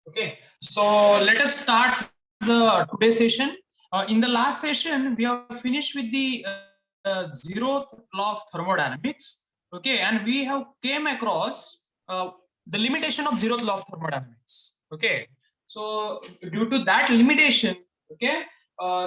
Okay, so let us start the today's session. In the last session, we have finished with the zeroth law of thermodynamics. Okay, and we have came across the limitation of zeroth law of thermodynamics. Okay, so due to that limitation, okay,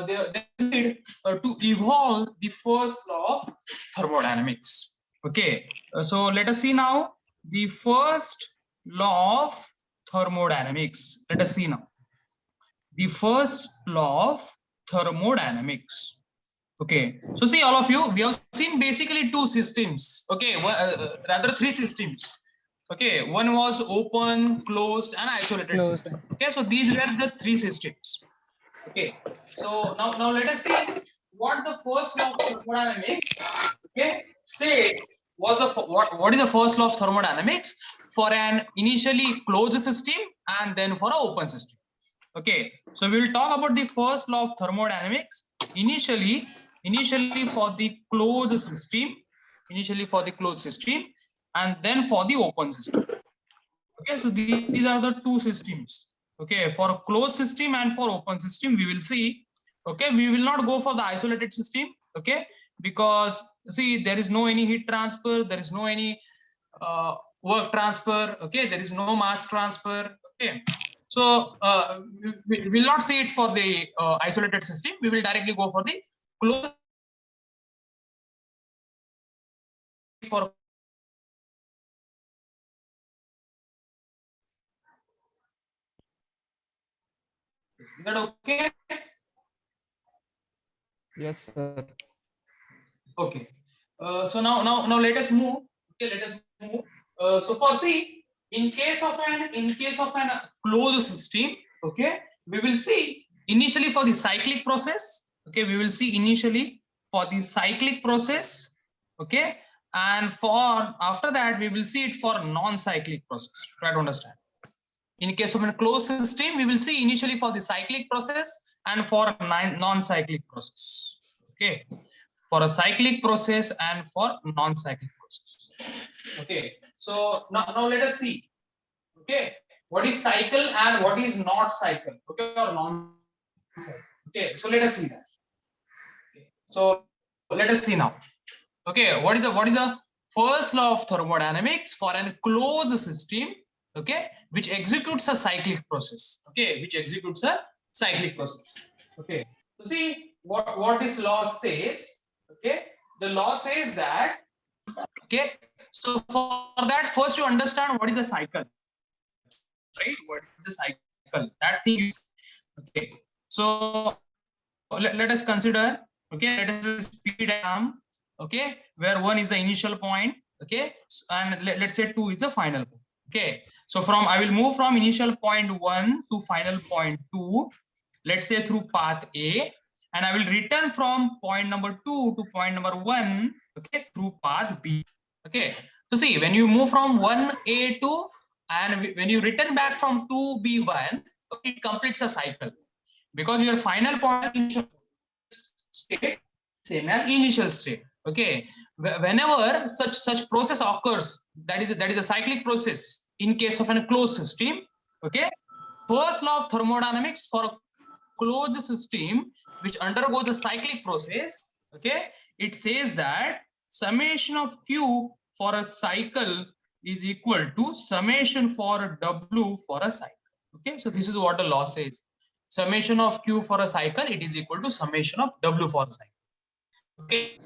they need to evolve the first law of thermodynamics. Okay, so let us see now the first law of thermodynamics. Let us see now. The first law of thermodynamics. Okay, so see, all of you, we have seen basically two systems. Okay, rather three systems. Okay, one was open, closed, and isolated system. Okay, so these were the three systems. Okay, so now let us see what the first law of thermodynamics, okay, says. What is the first law of thermodynamics for an initially closed system and then for an open system? Okay, so we will talk about the first law of thermodynamics initially for the closed system, and then for the open system. Okay, so these are the two systems. Okay, for closed system and for open system, we will see. Okay, we will not go for the isolated system. Okay, because see, there is no any heat transfer, there is no any work transfer. Okay, there is no mass transfer. Okay, so we will not see it for the isolated system. We will directly go for the closed for. Is that okay? Yes, sir. Okay. So now let us move. Okay, let us move. So for see, in case of an closed system, okay, we will see initially for the cyclic process. Okay, we will see initially for the cyclic process. Okay, and for after that we will see it for non-cyclic process. Try to understand. In case of a closed system, we will see initially for the cyclic process and for non-cyclic process. Okay, for a cyclic process and for non-cyclic process. Okay, so now let us see. Okay, what is cycle and what is not cycle? Okay, or non-cycle. Okay, so let us see that. Okay. So let us see now. Okay, what is the first law of thermodynamics for a closed system? Okay, which executes a cyclic process. Okay, which executes a cyclic process. Okay, so see what this law says. Okay, the law says that. Okay, so for that, first you understand what is the cycle, right? What is the cycle? That thing. Okay, so let us consider. Okay, let us speed diagram. Okay, where 1 is the initial point. Okay, and let's say 2 is the final point. Okay, so I will move from initial point 1 to final point 2, let's say through path A, and I will return from point number 2 to point number 1, okay, through path B. Okay, so see, when you move from 1A to, and when you return back from 2B1, okay, it completes a cycle, because your final point state same as initial state. Okay, whenever such process occurs, that is a cyclic process in case of a closed system. Okay, first law of thermodynamics for a closed system which undergoes a cyclic process, okay, it says that summation of Q for a cycle is equal to summation for W for a cycle. Okay, so this is what the law says. Summation of Q for a cycle, it is equal to summation of W for a cycle. Okay.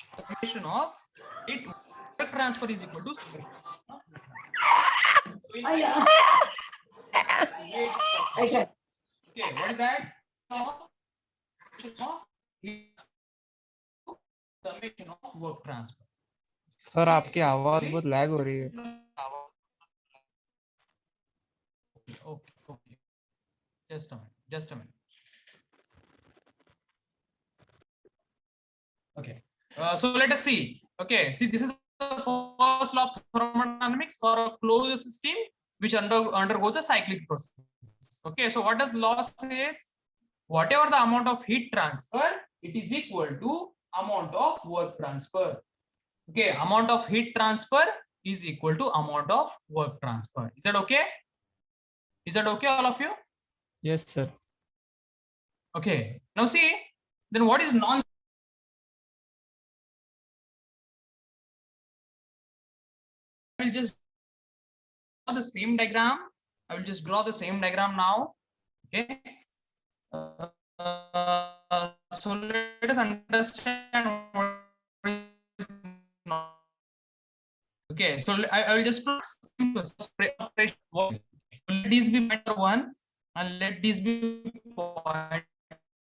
Summation of it work transfer is equal to summation of work transfer. So okay, what is that? Summation of work transfer. Sir आपकी आवाज बहुत lag हो रही है. Okay. Just a minute. Okay. So let us see. Okay, see, this is the first law of thermodynamics for a closed system which undergoes a cyclic process. process. Okay, so what does law says? Whatever the amount of heat transfer, it is equal to amount of work transfer. Okay, amount of heat transfer is equal to amount of work transfer. Is that okay? Is that okay, all of you? Yes, sir. Okay, now see, then what is non? I will just draw the same diagram. I will just draw the same diagram now. Okay. So let us understand what is non. Okay, so I will just put operation. Let this be point number 1 and let this be point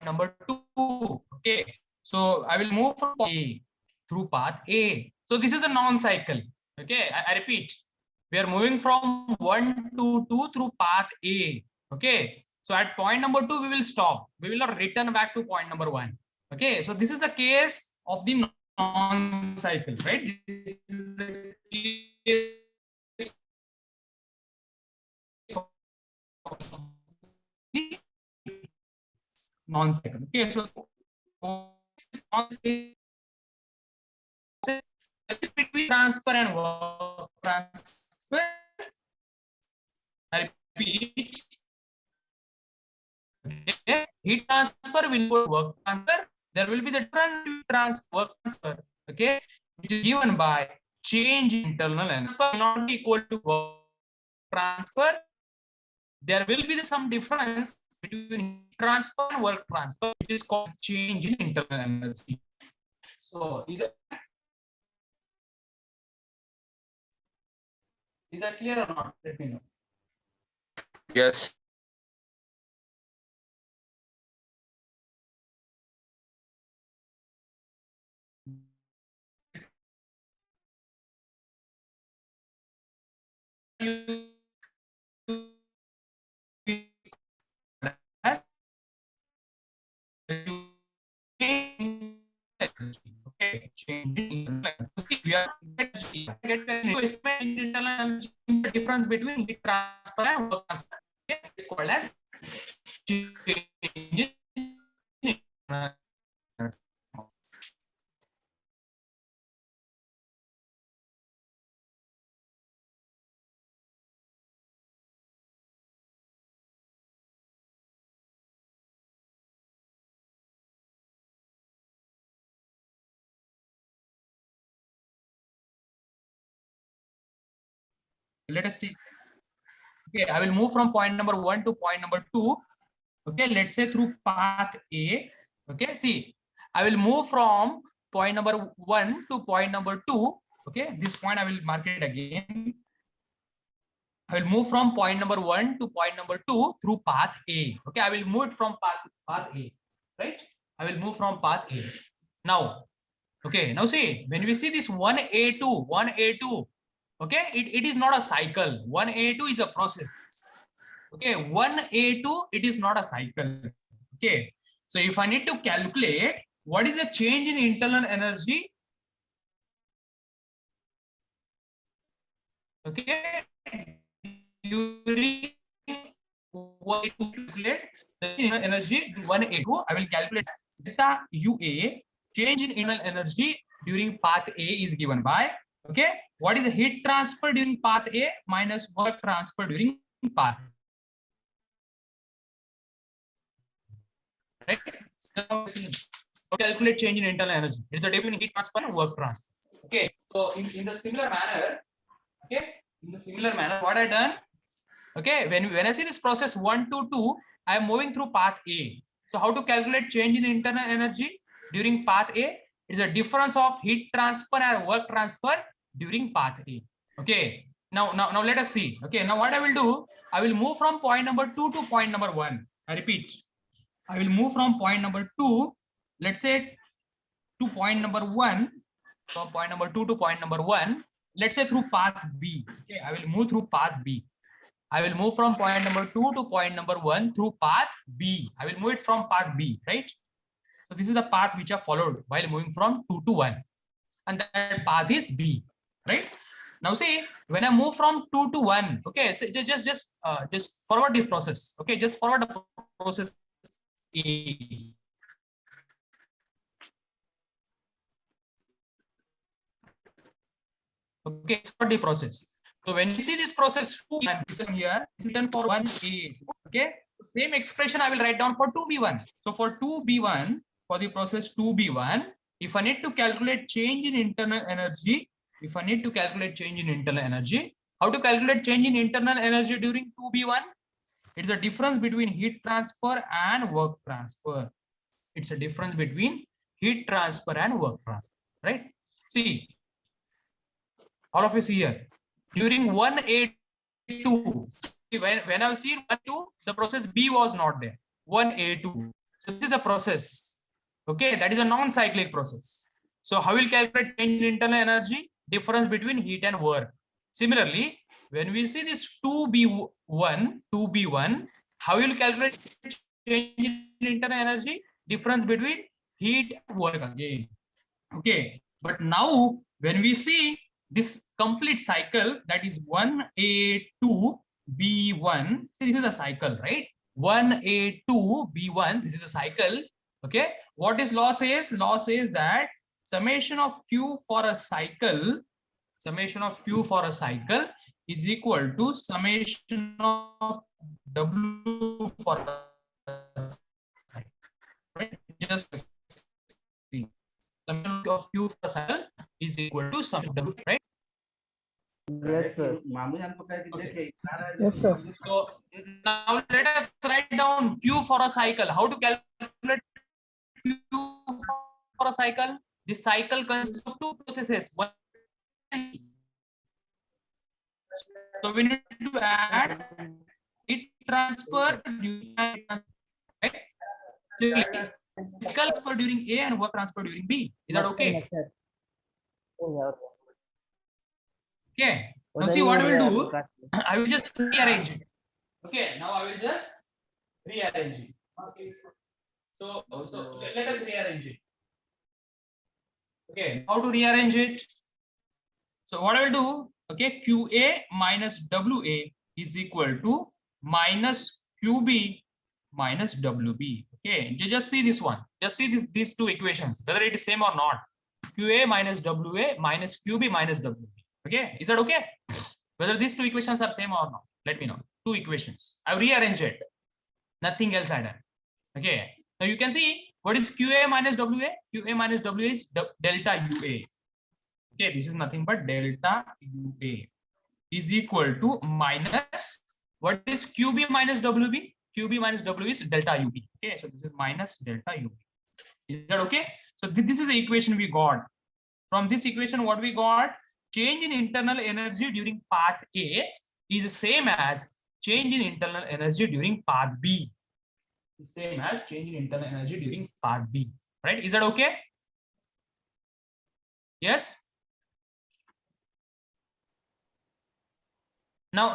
number 2. Okay, so I will move from A through path A. So this is a non-cycle. Okay, I repeat, we are moving from 1 to 2 through path A. Okay, so at point number 2 we will stop. We will not return back to point number 1. Okay, so this is the case of the non-cycle, right? This is the case of the non-cycle. Okay, so between transfer and work transfer, I repeat, okay, heat transfer will go to work transfer. There will be the difference work transfer, okay, which is given by change in internal energy. Transfer not be equal to work transfer. There will be some difference between transfer and work transfer, which is called change in internal energy. So is that clear or not? Let me know. Yes. Okay, changing we are get internal difference between heat transfer and work transfer. Okay, it's called as change in let us take. Okay, I will move from point number 1 to point number 2. Okay, let's say through path A. Okay, see, I will move from point number 1 to point number 2. Okay, this point I will mark it again. I will move from point number 1 to point number 2 through path A. Okay, I will move it from path A, right? I will move from path A. Now, okay, now see, when we see this 1A2, okay, it is not a cycle. 1A2 is a process. Okay, 1A2, it is not a cycle. Okay, so if I need to calculate what is the change in internal energy, okay, during 1A2, calculate the internal energy 1A2, I will calculate delta UA, change in internal energy during path A is given by, okay, what is the heat transfer during path A minus work transfer during path A. Right? So calculate change in internal energy. It's a difference in heat transfer and work transfer. Okay. So in the similar manner, okay, in the similar manner, what I done? Okay, when I see this process 1 to 2, I am moving through path A. So how to calculate change in internal energy during path A? It's a difference of heat transfer and work transfer during path A. Okay. Now let us see. Okay. Now what I will do? I will move from point number 2 to point number 1. I repeat. I will move from point number 2, let's say, to point number 1, from point number 2 to point number 1, let's say through path B. Okay, I will move through path B. I will move from point number 2 to point number 1 through path B. I will move it from path B, right? So this is the path which I followed while moving from 2 to 1. And that path is B, right? Now see, when I move from 2 to 1, okay, so just forward this process. Okay, just forward the process A. Okay, it's for the process. So when you see this process 2 here, it's written for 1A. Okay, same expression I will write down for 2B1. So for 2B1, for the process 2B1, if I need to calculate change in internal energy, how to calculate change in internal energy during 2B1? It's a difference between heat transfer and work transfer. It's a difference between heat transfer and work transfer, right? See, all of us here during 1A2, when I was seeing 1A2, the process B was not there. 1A2. So this is a process. Okay, that is a non-cyclic process. So how will calculate change in internal energy? Difference between heat and work. Similarly, when we see this 2B1, how will calculate change in internal energy? Difference between heat and work again. Okay, but now when we see this complete cycle, that is 1A2 B1, see, this is a cycle, right? 1A2 B1, this is a cycle. Okay, what is law says? Law says that summation of Q for a cycle is equal to summation of W for a cycle, right? Just see, summation of Q for a cycle is equal to summation of W, right? Yes, sir. Okay. Yes, sir. So now let us write down Q for a cycle. How to calculate Q for a cycle? This cycle consists of two processes. One, so we need to add heat transfer during right? Cycle transfer during A and work transfer during B. Is that okay? Okay. Now see what I will do. I will just rearrange it. Okay. Now I will just rearrange it. Okay. So let us rearrange it. Okay. How to rearrange it? So what I will do? Okay. QA minus WA is equal to minus QB minus WB. Okay. Just see this one. Just see these two equations, whether it is same or not. QA minus WA minus QB minus WB. Okay. Is that okay? Whether these two equations are same or not, let me know. Two equations. I've rearranged it. Nothing else I done. Okay. Now you can see what is QA minus WA? QA minus WA is delta UA. Okay, this is nothing but delta UA is equal to minus what is QB minus WB? QB minus WB is delta UB. Okay, so this is minus delta UB. Is that okay? So this is the equation we got. From this equation, what we got? Change in internal energy during path A is the same as change in internal energy during path B. The same as change in internal energy during path B. Right? Is that okay? Yes. Now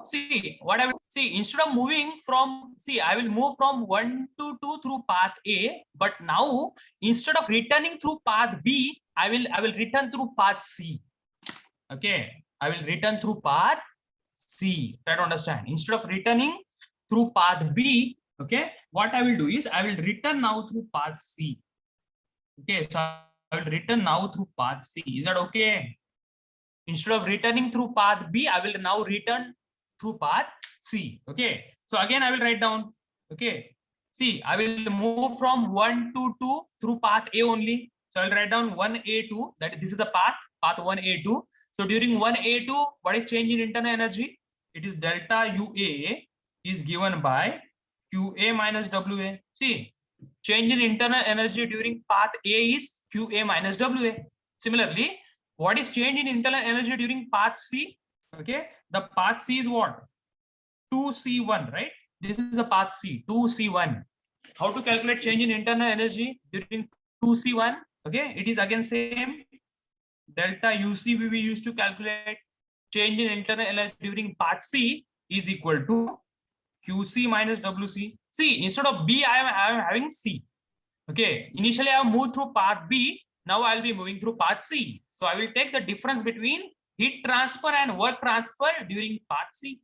see what I will see, instead of moving from, see, I will move from 1 to 2 through path A, but now instead of returning through path B, I will return through path C. Okay, I will return through path C. Try to understand. Instead of returning through path B, okay, what I will do is I will return now through path C. Okay, so I will return now through path C. Is that okay? Instead of returning through path B, I will now return through path C. Okay. So again, I will write down. Okay. See, I will move from 1 to 2 through path A only. So I will write down 1A2. That this is a path 1A2. So during 1A2, what is change in internal energy? It is delta UA is given by QA minus WA. See, change in internal energy during path A is QA minus WA. Similarly, what is change in internal energy during path C? Okay, the path C is what? 2C1, right? This is a path C, 2C1. How to calculate change in internal energy during 2C1? Okay, it is again same. Delta UC we used to calculate change in internal energy during path C is equal to QC minus WC. See, instead of B, I am having C. Okay, initially I have moved through path B. Now I'll be moving through path C. So I will take the difference between heat transfer and work transfer during path C,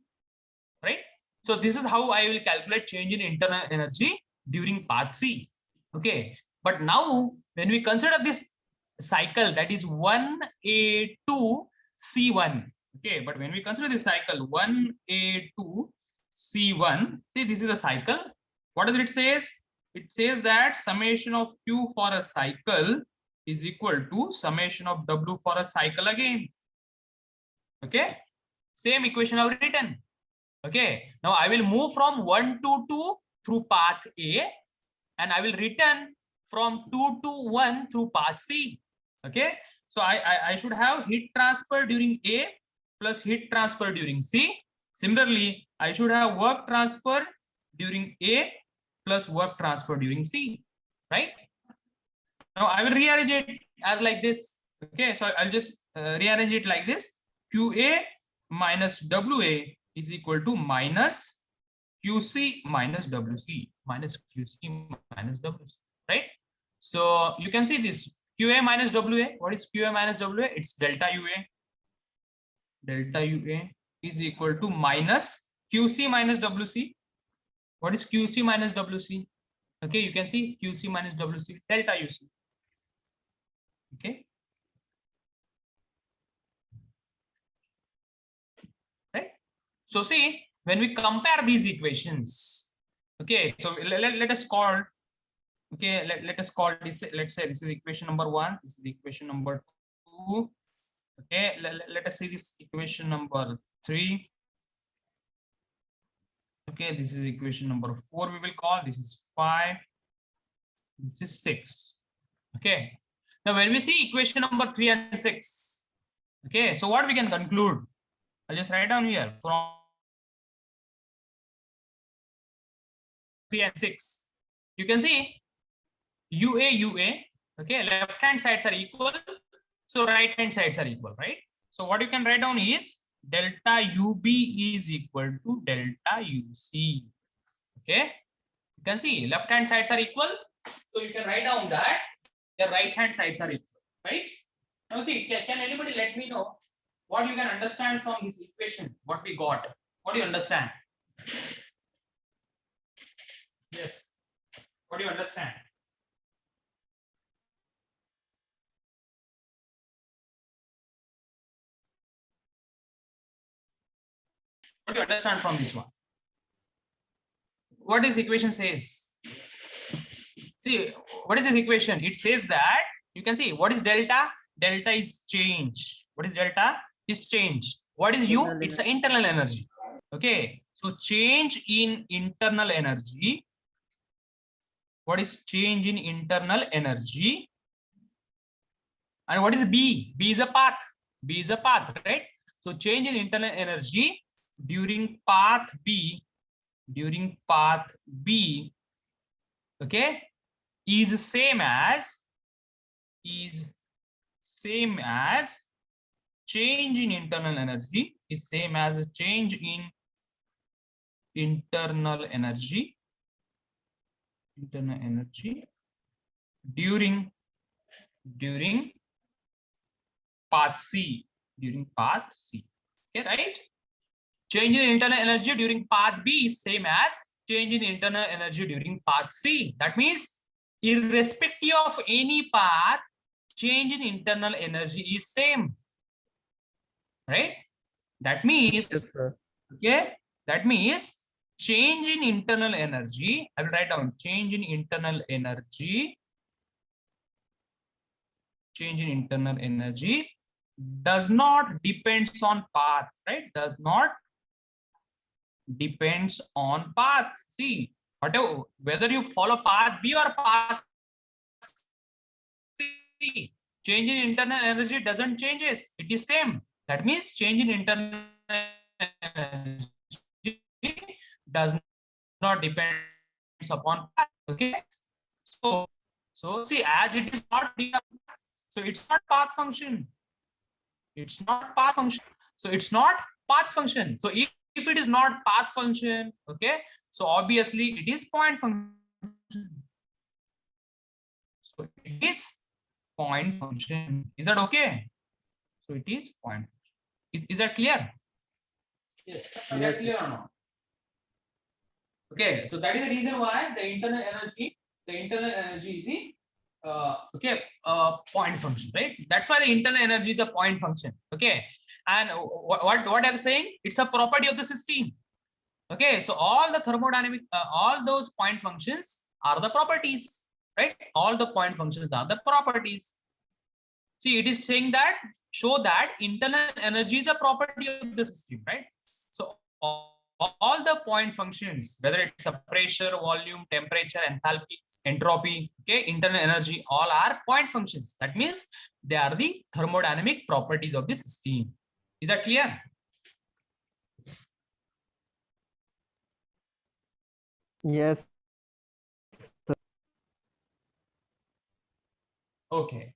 right? So this is how I will calculate change in internal energy during path C. Okay, but now when we consider this cycle, that is 1A2 C1. Okay, but when we consider this cycle 1A2 C1, see, this is a cycle. What does it says? It says that summation of Q for a cycle is equal to summation of W for a cycle again. Okay, same equation I've written. Okay, now I will move from 1 to 2 through path A, and I will return from 2 to 1 through path C. Okay, so I should have heat transfer during A plus heat transfer during C. Similarly, I should have work transfer during A plus work transfer during C, right? Now I will rearrange it as like this. Okay, so I'll just rearrange it like this. QA minus WA is equal to minus QC minus WC minus QC minus WC, right? So you can see this QA minus WA. What is QA minus WA? It's delta UA. Delta UA is equal to minus QC minus WC. What is QC minus WC? Okay, you can see QC minus WC, delta UC. Okay. Right. So see, when we compare these equations, okay, so let us call, okay, let us call this, let's say this is equation number 1, this is equation number 2. Okay, let us see this equation number 3. Okay, this is equation number 4, we will call, this is 5, this is 6. Okay, now when we see equation number 3 and 6, okay, so what we can conclude, I'll just write down here from 3 and 6. You can see UA, okay, left hand sides are equal, so right hand sides are equal, right? So what you can write down is delta UB is equal to delta UC. Okay, you can see left hand sides are equal, so you can write down that the right hand sides are equal, right? Now see, can anybody let me know what you can understand from this equation, what we got? What do you understand? Yes, what do you understand? What do you understand from this one? What this equation says? See, what is this equation? It says that, you can see, what is delta? Delta is change. What is delta? Is change. What is U? It's the internal energy. Okay, so change in internal energy. What is change in internal energy? And what is B? B is a path. B is a path, right? So change in internal energy during path B, okay, is same as change in internal energy, is same as change in internal energy during path C, okay, right? Change in internal energy during path B is same as change in internal energy during path C. That means irrespective of any path, change in internal energy is same, right? That means, Yes, sir. okay, that means change in internal energy, I will write down change in internal energy does not depends on path, right? Does not depends on path. See, whatever, whether you follow path B or path C, change in internal energy doesn't changes, it is same. That means change in internal energy does not depend upon path. Okay, so see, as it is not, so it's not path function. It's not path function. So it's not path function. So if it is not path function, okay, so obviously it is point function. So it is point function. Is that okay? So it is point. Is that clear? Yes. Is that clear or not? Okay. So that is the reason why the internal energy is the point function, right? That's why the internal energy is a point function. Okay. And what I'm saying, it's a property of the system. Okay, so all the thermodynamic, all those point functions are the properties, right? All the point functions are the properties. See, it is saying that, show that internal energy is a property of the system, right? So all the point functions, whether it's a pressure, volume, temperature, enthalpy, entropy, okay, internal energy, all are point functions. That means they are the thermodynamic properties of the system. Is that clear? Yes. Okay.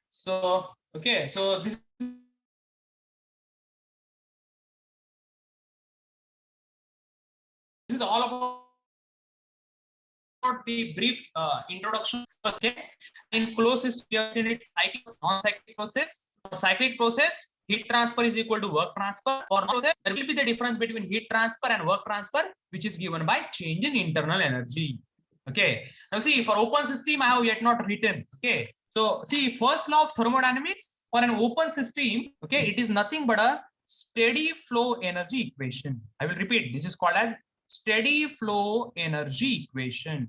So, okay, so this is all about the brief introduction. Okay. In closed system, we have seen it cyclic, non-cyclic process. For cyclic process, heat transfer is equal to work transfer. For process, there will be the difference between heat transfer and work transfer, which is given by change in internal energy. Okay. Now see, for open system, I have yet not written. Okay. So see, first law of thermodynamics for an open system, okay, it is nothing but a steady flow energy equation. I will repeat. This is called as steady flow energy equation.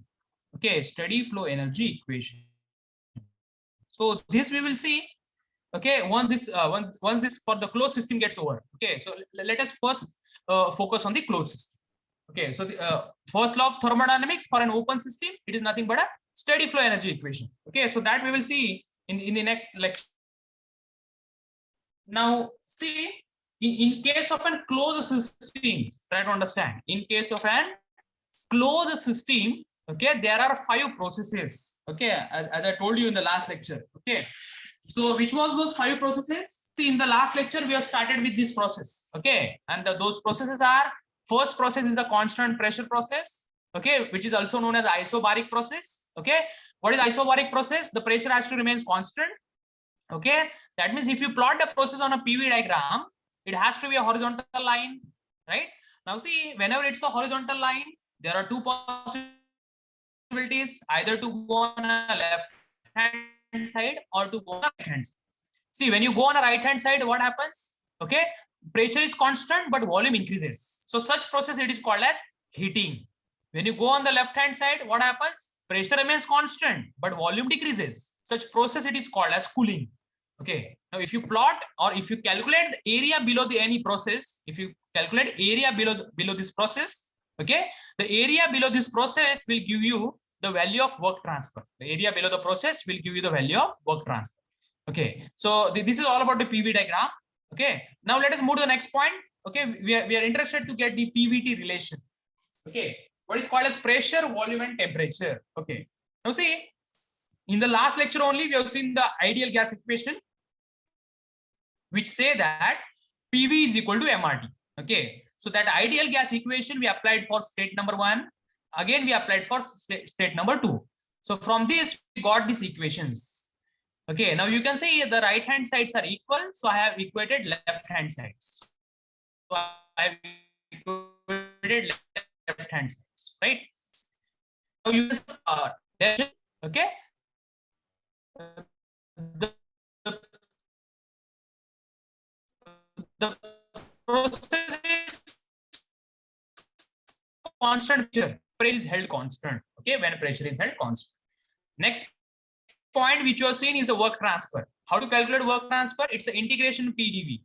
Okay, steady flow energy equation. So this we will see. Okay, once this for the closed system gets over. Okay, so let us first focus on the closed system. Okay, so the first law of thermodynamics for an open system, it is nothing but a steady flow energy equation. Okay, so that we will see in the next lecture. Now see, in case of a closed system, try to understand. In case of an closed system, okay, there are 5 processes. Okay, as I told you in the last lecture. Okay, so which was those 5 processes? See, in the last lecture we have started with this process. Okay, and those processes are, first process is the constant pressure process. Okay, which is also known as the isobaric process. Okay, what is isobaric process? The pressure has to remain constant. Okay, that means if you plot the process on a PV diagram, it has to be a horizontal line, right? Now see, whenever it's a horizontal line, there are 2 possibilities, either to go on a left hand side or to go on a right hand side. See, when you go on a right hand side, what happens? Okay, pressure is constant but volume increases. So such process it is called as heating. When you go on the left hand side, what happens? Pressure remains constant but volume decreases. Such process it is called as cooling. Okay, now if you plot or if you calculate the area below the any process, if you calculate area below this process, okay, the area below this process will give you the value of work transfer. The area below the process will give you the value of work transfer. Okay, so this is all about the PV diagram. Okay, now let us move to the next point. Okay, we are interested to get the PVT relation. Okay, what is called as pressure, volume, and temperature. Okay, now see, in the last lecture only we have seen the ideal gas equation, which say that PV is equal to MRT. Okay, so that ideal gas equation we applied for state number 1. Again, we applied for state number 2. So from this we got these equations. Okay, now you can say the right hand sides are equal, so I have equated left hand sides. So I have equated left hand sides, right? Now you can okay. The process is constant, pressure is held constant. Okay, when pressure is held constant. Next point which you have seen is the work transfer. How to calculate work transfer? It's the integration PdV.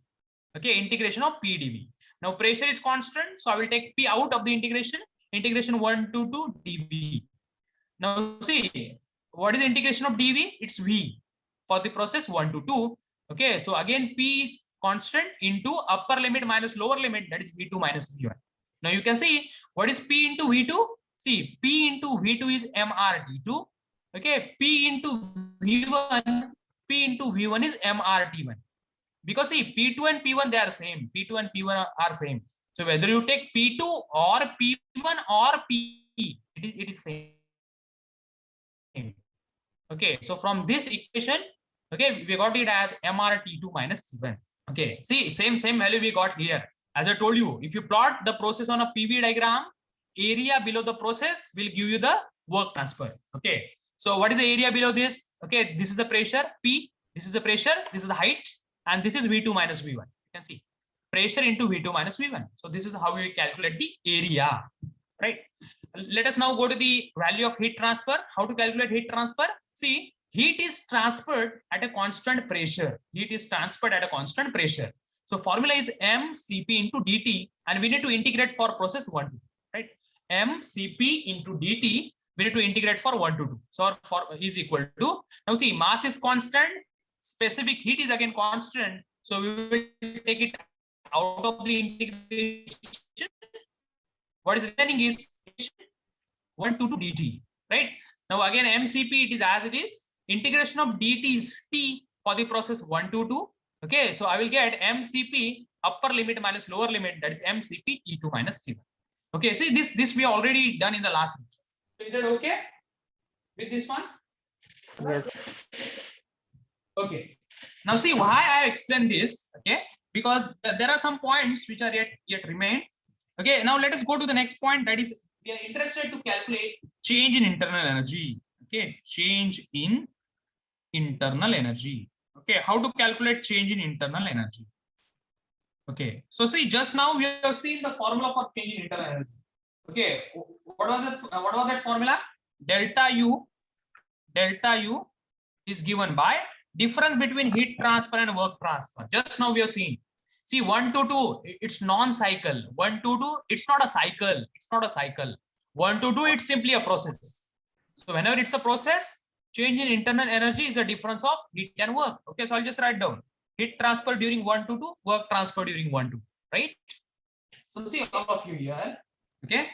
Okay, integration of PdV. Now pressure is constant, so I will take P out of the integration. Integration 1 to 2 dV. Now see, what is the integration of dV? It's V for the process 1 to 2. Okay, so again P is constant into upper limit minus lower limit, that is V2 minus V1. Now you can see what is P into V2. See, P into V2 is MRT2. Okay, P into V1 is MRT1. Because see, P2 and P1 they are same. P2 and P1 are same. So whether you take P2 or P1 or P, it is same. Okay, so from this equation Okay, we got it as mRT2 minus T1. Okay, see, same value we got here. As I told you, if you plot the process on a PV diagram, area below the process will give you the work transfer. Okay, so what is the area below this? Okay, this is the pressure P, this is the pressure, this is the height, and this is V2 minus V1. You can see pressure into V2 minus V1. So this is how we calculate the area, right? Let us now go to the value of heat transfer. How to calculate heat transfer? See, heat is transferred at a constant pressure. Heat is transferred at a constant pressure. So formula is mCp into dt, and we need to integrate for process 1 to 2, right? mCp into dt, we need to integrate for 1 to 2. So for is equal to, now see, mass is constant, specific heat is again constant. So we will take it out of the integration. What is remaining is 1 to 2 dt, right? Now again mCp, it is as it is. Integration of dt is t for the process 1 to 2. Okay, so I will get mCp upper limit minus lower limit, that is mCp T2 minus T1. Okay, see, this we already done in the last lecture. So is that okay with this one? Yes. Okay. Now see why I explained this. Okay, because there are some points which are yet remain. Okay, now let us go to the next point. That is, we are interested to calculate change in internal energy. Okay, change in internal energy. Okay, how to calculate change in internal energy? Okay, so see, just now we have seen the formula for change in internal energy. Okay, what was that formula? Delta U is given by difference between heat transfer and work transfer. Just now we have seen. See, 1 to 2, it's non-cycle. 1 to 2, it's not a cycle. It's not a cycle. 1 to 2, it's simply a process. So whenever it's a process, change in internal energy is the difference of heat and work. Okay, so I'll just write down heat transfer during 1 to 2, work transfer during 1 to 2, right? So see all of you here. Okay,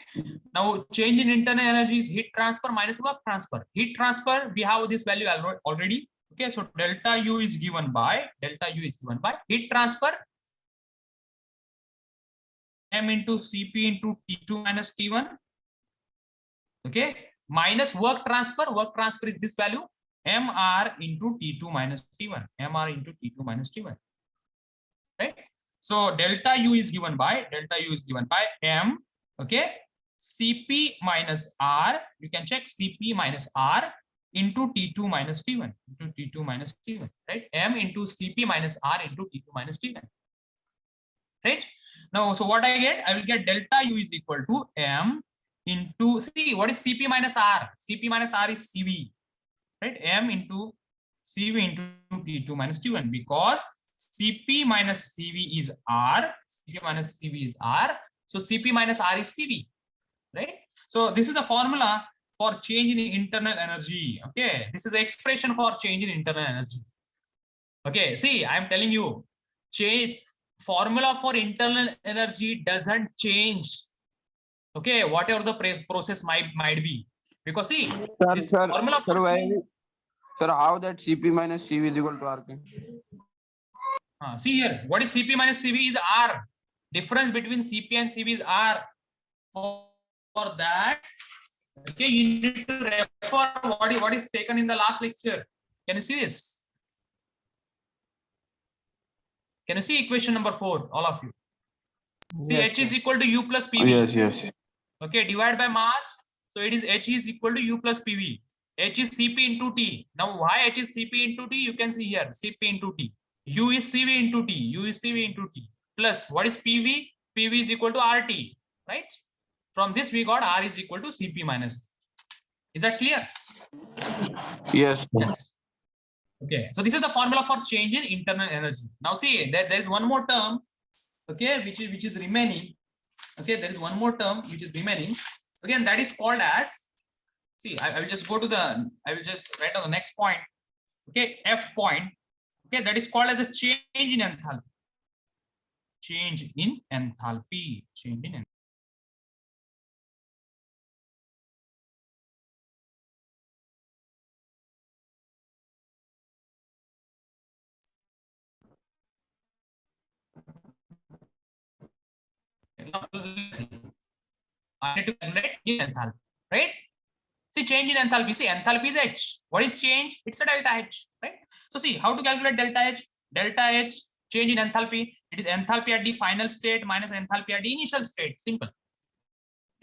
now change in internal energy is heat transfer minus work transfer. Heat transfer, we have this value already. Okay, so delta U is given by heat transfer m into Cp into T2 minus T1. Okay, minus work transfer. Work transfer is this value mr into T2 minus T1. Mr into T2 minus T1. Right. So delta U is given by m. Okay, Cp minus R. You can check Cp minus R into T2 minus T1 into T2 minus T1. Right. M into Cp minus R into T2 minus T1. Right. Now, so what I get? I will get delta U is equal to m into, see, what is Cp minus R? Cp minus R is Cv. Right. M into Cv into T2 minus T1, because Cp minus Cv is R. Cp minus Cv is R. So Cp minus R is Cv. Right. So this is the formula for change in internal energy. Okay. This is the expression for change in internal energy. Okay. See, I am telling you, change formula for internal energy doesn't change. Okay. Whatever the process might be. Because see, this formula for change, Sir, how that Cp minus Cv is equal to Rk? See here, what is Cp minus Cv is R. Difference between Cp and Cv is R. For that, okay, you need to refer what is taken in the last lecture. Can you see this? Can you see equation number 4, all of you? See, Yes, H is equal to U plus PV. Yes. Okay, divide by mass. So it is H is equal to U plus PV. H is Cp into T. Now, why H is Cp into T? You can see here, Cp into T. U is Cv into T. U is Cv into T. Plus, what is PV? PV is equal to RT, right? From this, we got R is equal to Cp minus. Is that clear? Yes. Yes. Okay, so this is the formula for change in internal energy. Now, see, there is one more term, okay, which is remaining. Okay, there is one more term which is remaining. Again, that is called as, see, I will just go to the, I will just write on the next point. Okay, F point. Okay, that is called as a change in enthalpy. Change in enthalpy. Change in enthalpy. Now, let's see. I need to calculate in enthalpy, right? See, change in enthalpy. See, enthalpy is H. What is change? It's a delta H, right? So see how to calculate delta H. Delta H, change in enthalpy. It is enthalpy at the final state minus enthalpy at the initial state. Simple.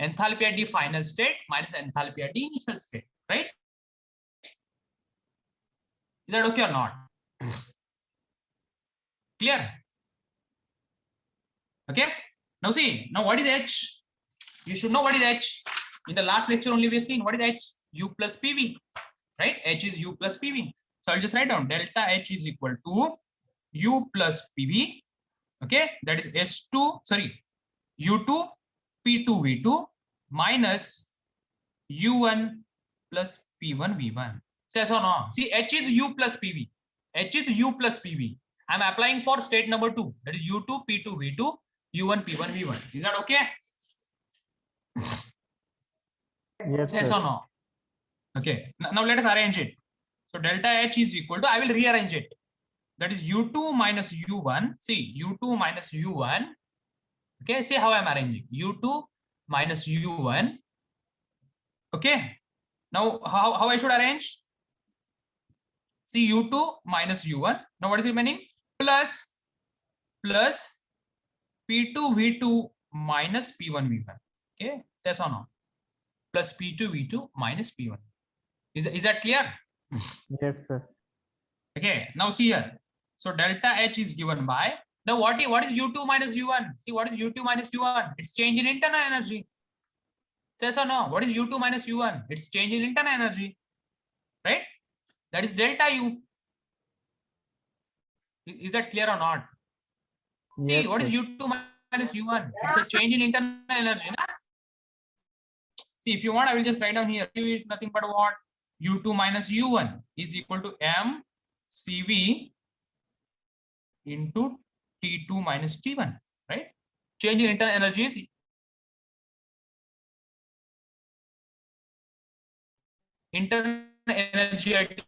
Enthalpy at the final state minus enthalpy at the initial state. Right? Is that okay or not? Clear? Okay. Now see. Now what is H? You should know what is H. In the last lecture only we have seen what is H. U plus PV. Right? H is U plus PV. So I'll just write down delta H is equal to U plus PV. Okay. That is S2. Sorry. U2 P2 V2 minus U1 plus P1 V1. Yes or no? See, H is U plus PV. H is U plus PV. I'm applying for state number 2. That is U2 P2 V2 U1 P1 V1. Is that okay? Yes, Yes sir. or no? Okay. Now let us arrange it. So delta H is equal to, I will rearrange it. That is U2 minus U1. See, U2 minus U1. Okay, see how I'm arranging. U2 minus U1. Okay. Now how I should arrange? See, U2 minus U1. Now what is remaining? Plus P2 V2 minus P1 V1. Okay, yes or no? Plus P2 V2 minus P1. Is that clear? Yes, sir. Okay, now see here. So delta H is given by, now what is U2 minus U1? See, what is U2 minus U1? It's change in internal energy. Yes or no? What is U2 minus U1? It's change in internal energy. Right? That is delta U. Is that clear or not? See, Yes, what is sir. U2 minus U1? It's a change in internal energy. Na? See, if you want, I will just write down here. U is nothing but what? U2 minus U1 is equal to M CV into T2 minus T1. Right? Change in internal energy is internal energy at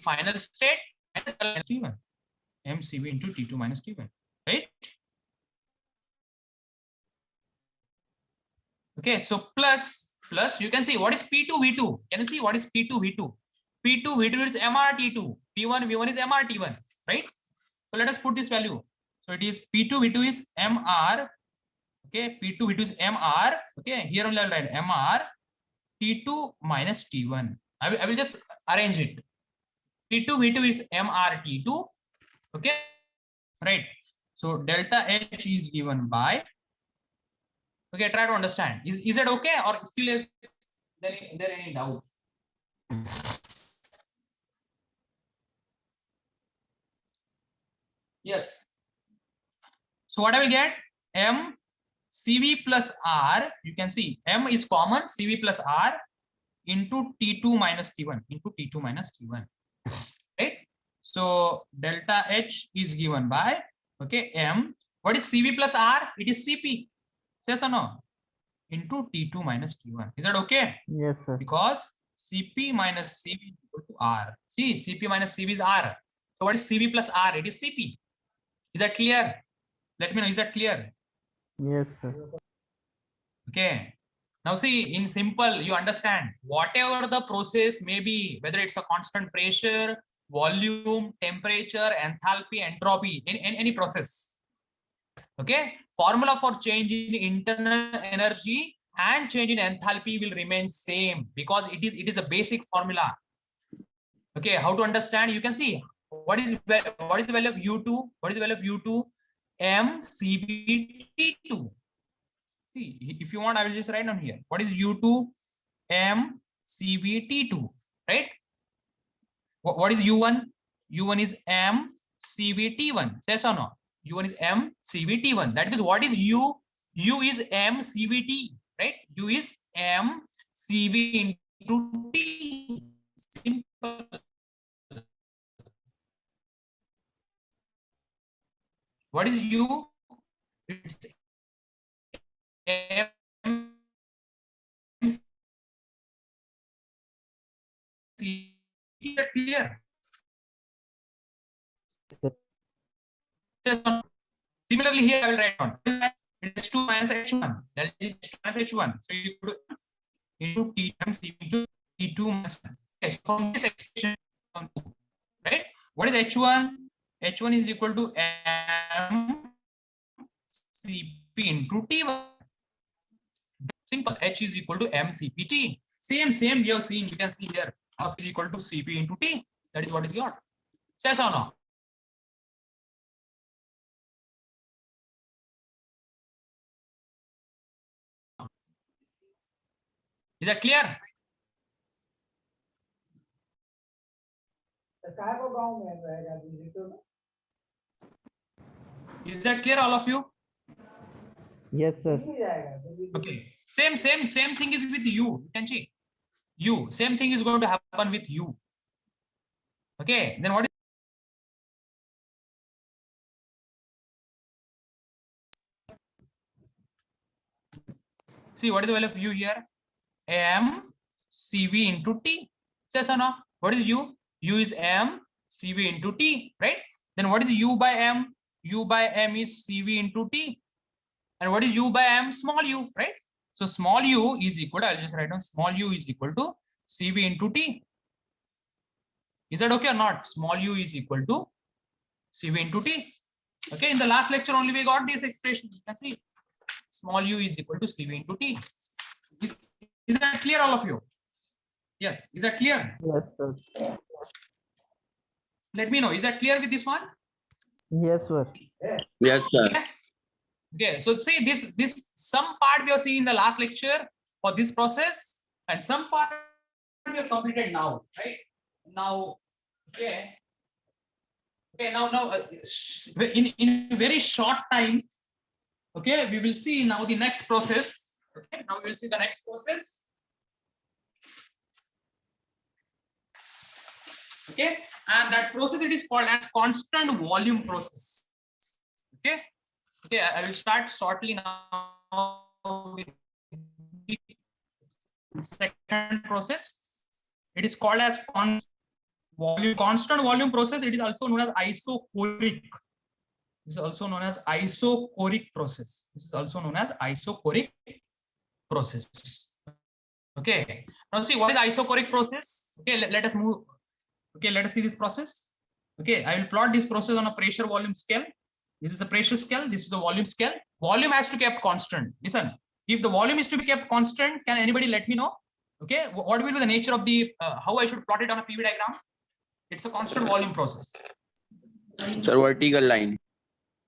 final state minus T1. MCV into T2 minus T1. Right? Okay, so plus you can see what is P2 V2. Can you see what is P2 V2? P2 V2 is MRT2. P1 V1 is MRT1. Right? So let us put this value. So it is P2 V2 is MR. Okay, P2 V2 is MR. Okay, here only I'll write MR T2 minus T1. I will just arrange it. P2 V2 is MR T2. Okay, right. So delta H is given by. Okay, try to understand. Is that okay, or still is there any doubt? Yes. So what I will get? M CV plus R. You can see M is common. CV plus R into T2 minus T1 into T2 minus T1. Right. So delta H is given by, okay, M. What is CV plus R? It is CP. Yes or no? Into T2 minus T1. Is that okay? Yes, sir. Because Cp minus Cv is equal to R. See, Cp minus Cv is R. So what is Cv plus R? It is Cp. Is that clear? Let me know. Is that clear? Yes, sir. Okay. Now see, in simple, you understand whatever the process may be, whether it's a constant pressure, volume, temperature, enthalpy, entropy, in any process. Okay, formula for change in internal energy and change in enthalpy will remain same because it is a basic formula. Okay, how to understand? You can see what is the value of U2? What is the value of U2? MCVT2. See, if you want, I will just write down here. What is U2? MCVT2, right? What is U1? U1 is MCVT1. Yes or no? U1 is MCVT1. That means what is U? U is MCVT, right? U is MCV into T. Simple. What is U? It's MCV. Clear? Similarly, here I will write down it is 2 minus H1. That is 2 minus H1. So you put into T times C into T2 minus 1. Yes, from this expression, right? What is H1? H1 is equal to M Cp into T1. Simple. H is equal to M Cp T. Same we have seen. You can see here. F is equal to Cp into T. That is what is got. Yes or no? Is that clear? Is that clear, all of you? Yes, sir. Okay. Same thing is with you. You can see. You. Same thing is going to happen with you. Okay. Then what is see what is the value of u here? M Cv into T. Yes or no? What is u? U is M Cv into T, right? Then what is u by M? U by M is Cv into T. And what is u by M? Small u, right? So small u is equal to, I'll just write down small u is equal to Cv into T. Is that okay or not? Small u is equal to Cv into T. Okay, in the last lecture only we got this expression. You can see small u is equal to Cv into T. Is that clear, all of you? Yes, is that clear? Yes, sir. Let me know. Is that clear with this one? Yes, sir. Yes, sir. Okay. Okay, so see this some part we are seeing in the last lecture for this process, and some part we have completed now, right? Now, okay. Okay, now in very short time, okay, we will see now the next process. Okay, now we will see the next process. Okay, and that process it is called as constant volume process. Okay. Okay, I will start shortly now with the second process. It is called as constant volume process. It is also known as isochoric. This is also known as isochoric process. This is also known as isochoric process. Okay. Now see what is isochoric process. Okay, let us move. Okay, let us see this process. Okay, I will plot this process on a pressure volume scale. This is the pressure scale. This is the volume scale. Volume has to be kept constant. Listen, if the volume is to be kept constant, can anybody let me know? Okay, what will be the nature of the how I should plot it on a PV diagram? It's a constant volume process. Sir, vertical line.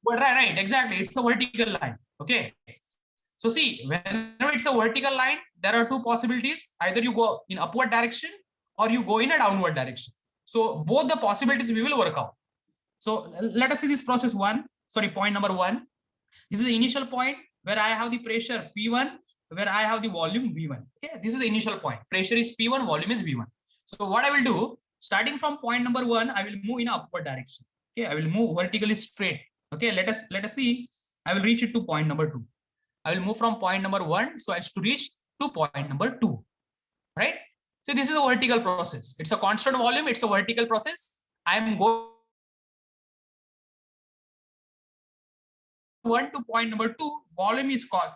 But right, exactly. It's a vertical line. Okay. So see, whenever it's a vertical line, there are two possibilities. Either you go in upward direction or you go in a downward direction. So both the possibilities we will work out. So let us see this process point number one. This is the initial point where I have the pressure P1, where I have the volume V1. Okay, this is the initial point. Pressure is P1, volume is V1. So what I will do, starting from point number one, I will move in upward direction. Okay, I will move vertically straight. Okay, let us see. I will reach it to point number two. I will move from point number one so as to reach to point number two. Right? So this is a vertical process. It's a constant volume. It's a vertical process. I am going one to point number two. Volume is called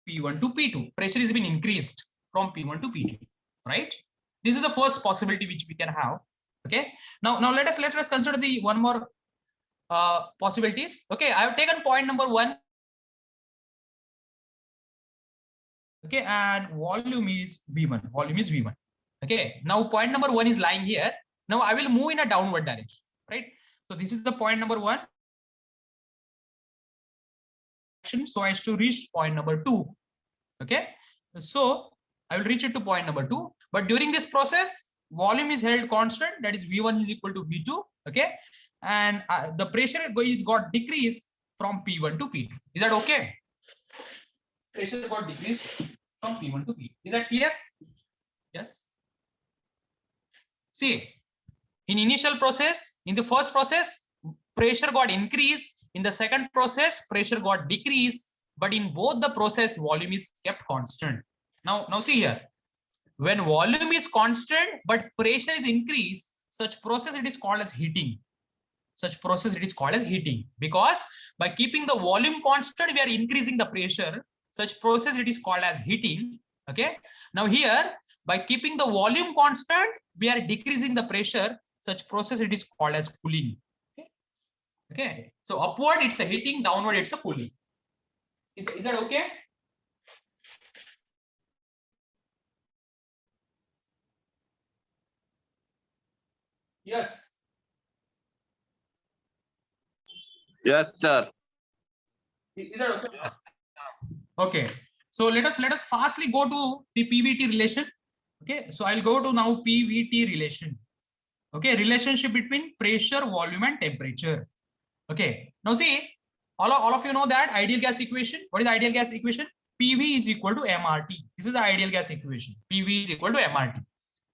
P1 to P2. Pressure has been increased from P1 to P2. Right? This is the first possibility which we can have. Okay. Now let us consider the one more possibilities. Okay, I have taken point number one. Okay, and volume is V1. Volume is V1. Okay, now point number one is lying here. Now I will move in a downward direction. Right. So this is the point number one. So I have to reach point number two. Okay, so I will reach it to point number two. But during this process, volume is held constant. That is V1 is equal to V2. Okay, and the pressure is got decreased from P1 to P2. Is that okay? Pressure got decreased from P1 to P2. Is that clear? Yes. See, in initial process, in the first process, pressure got increased. In the second process, pressure got decreased. But in both the process, volume is kept constant. Now see here. When volume is constant, but pressure is increased, such process it is called as heating. Such process it is called as heating, because by keeping the volume constant, we are increasing the pressure. Such process it is called as heating. Okay. Now here, by keeping the volume constant, we are decreasing the pressure. Such process it is called as cooling. Okay. So upward it's a heating, downward it's a cooling. Is that okay? Yes. Yes, sir. Is that okay? Okay. So let us fastly go to the PVT relation. Okay. So I'll go to now PVT relation. Okay. Relationship between pressure, volume, and temperature. Okay. Now see, all of you know that ideal gas equation. What is the ideal gas equation? PV is equal to MRT. This is the ideal gas equation. PV is equal to MRT.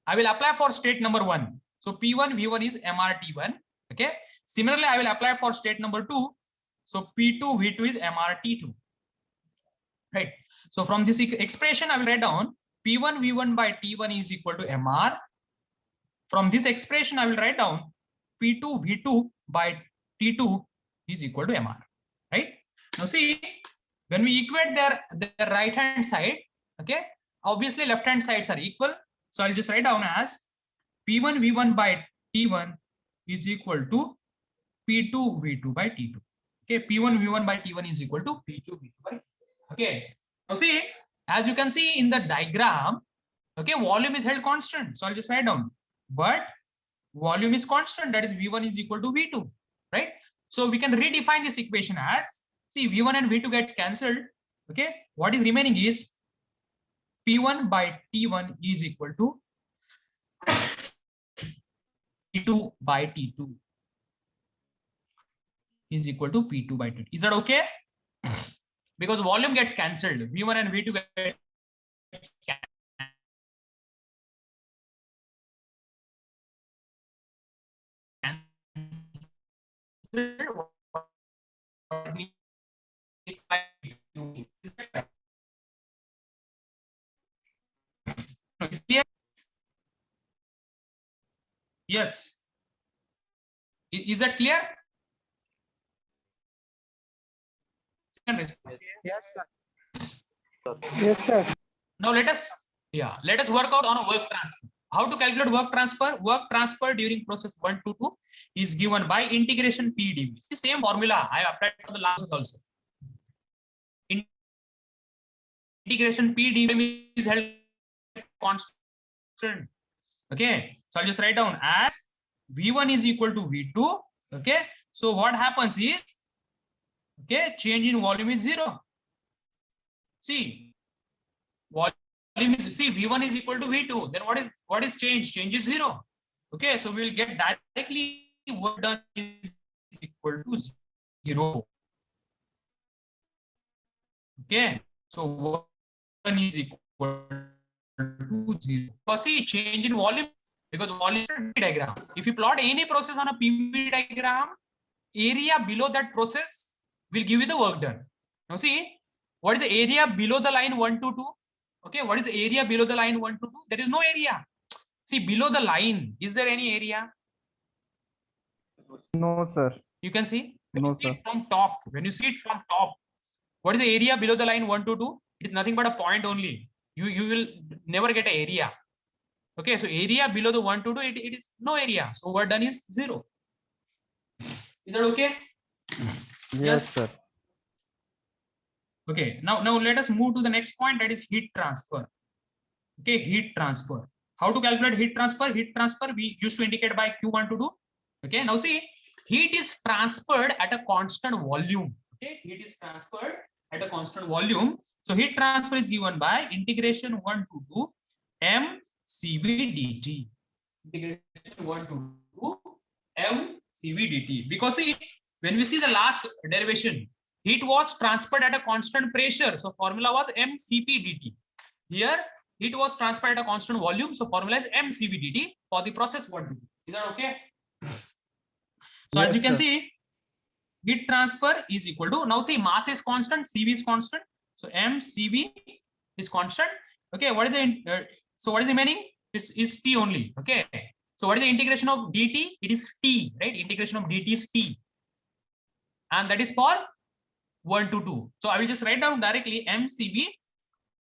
I will apply for state number 1. So P1 V1 is MRT1. Okay. Similarly, I will apply for state number 2. So P2 V2 is MRT2. Right. So from this expression, I will write down P1 V1 by T1 is equal to MR. From this expression, I will write down P2 V2 by T2 is equal to MR. Right. Now see, when we equate their right hand side, okay, obviously left hand sides are equal. So I'll just write down as P1 V1 by T1 is equal to P2 V2 by T2. Okay, P1 V1 by T1 is equal to P2 V2 by T2. Okay. Now see, as you can see in the diagram, okay, volume is held constant. So I'll just write down, but volume is constant, that is V1 is equal to V2, right? So we can redefine this equation as, see, V1 and V2 gets cancelled. Okay, what is remaining is P1 by T1 is equal to P2 by T2 is equal to P2 by T2. Is that okay? Because volume gets cancelled, V1 and V2 gets cancelled. Yes. Is that clear? Yes, sir. Yes, sir. Now let us work out on a work transfer. How to calculate work transfer? Work transfer during process 1 to 2 is given by integration P dV. It's the same formula I applied for the last also. Integration P dV is held constant. Okay, so I'll just write down as V1 is equal to V2. Okay, so what happens is, okay, change in volume is 0. See, volume is, see, V1 is equal to V2. Then what is change? Change is 0. Okay, so we will get directly work done is equal to 0. Okay, so work done is equal to 0. But see, change in volume, because volume is a diagram. If you plot any process on a PV diagram, area below that process will give you the work done. Now see, what is the area below the line 1 to 2? Okay, what is the area below the line 1 to 2? There is no area. See, below the line, is there any area? No, sir. You can see, when No, you see sir. it from top, when you see it from top, what is the area below the line 1 to 2? It is nothing but a point only. You will never get an area. Okay, so area below the 1 to 2, it is no area. So work done is 0. Is that okay? Yes, sir. Okay, now let us move to the next point, that is heat transfer. Okay, heat transfer. How to calculate heat transfer? Heat transfer we used to indicate by Q1 to 2. Okay, now see, heat is transferred at a constant volume. Okay, heat is transferred at a constant volume. So heat transfer is given by integration 1 to 2 m Cv dt. Integration 1 to 2 m Cv dt. Because see, when we see the last derivation, heat was transferred at a constant pressure. So formula was mCp dt. Here, heat was transferred at a constant volume. So formula is mCv dt for the process 1 to 2. Is that okay? So Yes, as you can sir. see, heat transfer is equal to, now see, mass is constant, Cv is constant. So mCv is constant. Okay, what is the so what is remaining? It's T only. Okay. So what is the integration of dt? It is T, right? Integration of dt is T. And that is for 1 to 2. So I will just write down directly mCv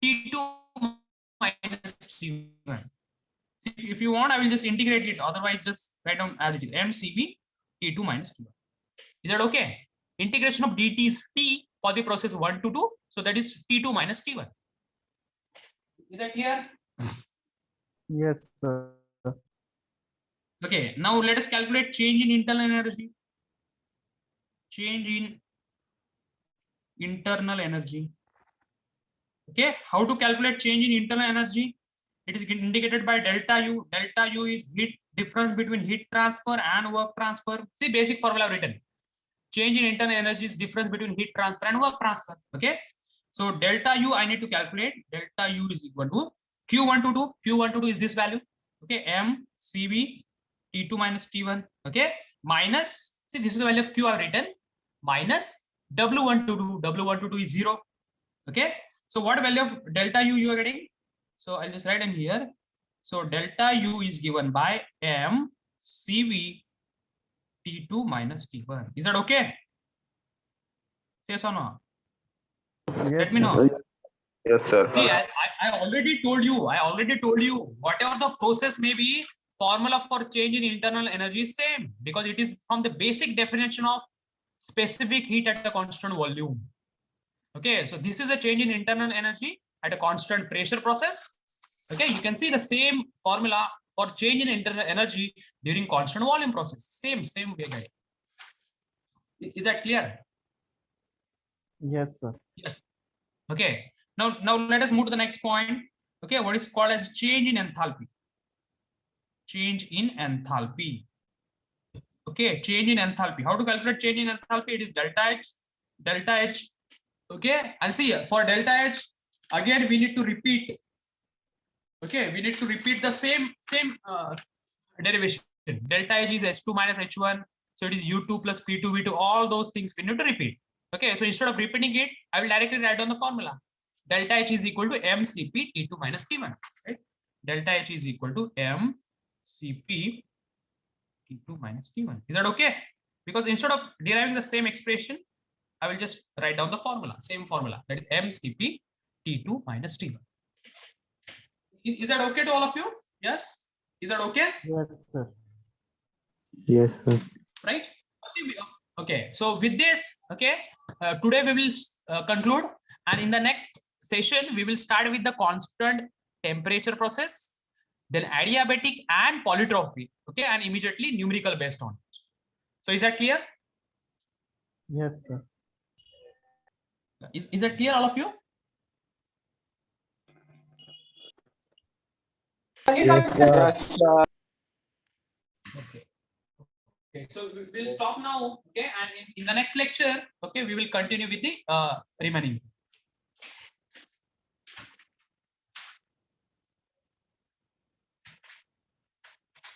T2 minus T1. See, if you want, I will just integrate it. Otherwise, just write down as it is. MCV T2 minus T1. Is that okay? Integration of dt is T for the process 1 to 2. So that is T2 minus T1. Is that clear? Yes, sir. Okay. Now let us calculate change in internal energy. Change in internal energy. Okay. How to calculate change in internal energy? It is indicated by delta U. Delta U is heat difference between heat transfer and work transfer. See, basic formula written. Change in internal energy is difference between heat transfer and work transfer. Okay. So delta U I need to calculate. Delta U is equal to Q122. Q122 is this value. Okay. M CV T2 minus T1. Okay. Minus, see, this is the value of Q I've written. Minus W122. W122 is 0. Okay. So what value of delta U you are getting? So I'll just write in here. So delta U is given by M CV T2 minus T1. Is that okay? Say yes or no? Yes, Let me sir. know. Yes, sir. See, I already told you. Whatever the process may be, formula for change in internal energy is same because it is from the basic definition of specific heat at a constant volume. Okay, so this is a change in internal energy at a constant pressure process. Okay, you can see the same formula for change in internal energy during constant volume process. Same way, guys. Is that clear? Yes, sir. Yes. Okay. Now let us move to the next point. Okay, what is called as change in enthalpy? Change in enthalpy. Okay, change in enthalpy. How to calculate change in enthalpy? It is delta H. Delta H. Okay, and see for delta H again we need to repeat. Okay, we need to repeat the same derivation. Delta H is H2 minus H1, so it is U2 plus P2 V2. All those things we need to repeat. Okay, so instead of repeating it, I will directly write down the formula. Delta H is equal to MCP T2 minus T1. Right? Delta H is equal to MCP T2 minus T1. Is that okay? Because instead of deriving the same expression, I will just write down the formula, same formula. That is MCP T2 minus T1. Is that okay to all of you? Yes. Is that okay? Yes, sir. Yes, sir. Right? Okay. So with this, okay, today we will conclude, and in the next session we will start with the constant temperature process, then adiabatic and polytrophy. Okay, and immediately numerical based on it. So is that clear? Yes, sir. Is that clear, all of you? Yes, sir. Okay, so we'll stop now. Okay, and in the next lecture, okay, we will continue with the remaining.